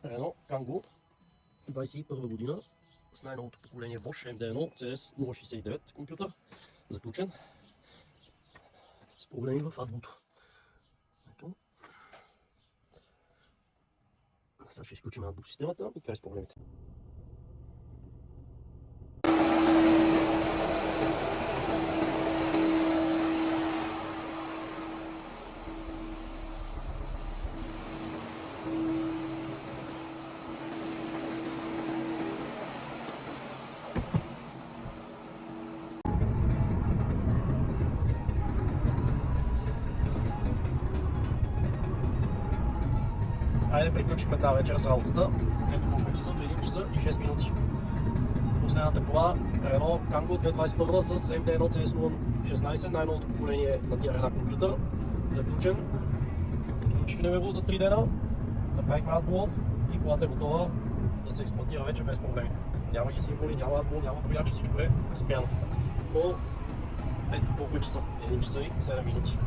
Renault Kangoo 21 година с най-новото поколение Bosch MD1 CS069 компютър, заключен с проблеми в адблото. Ето. Сега ще изключим адблок системата и край с проблемите. Айде, приключихме тази вечер с работата. Ето колко часа, в 1 часа и 6 минути. Последната кола Renault Kangoo 2021 с MD1 CS016, най-новото поколение на тия една компютър. Заключен. Отключихме го за 3 дена, направихме AdBlue и колата е готова да се експлоатира вече без проблеми. Няма ги символи, няма AdBlue, няма бояче, всичко е спряно. Но ето колко часа, 1 часа и 7 минути.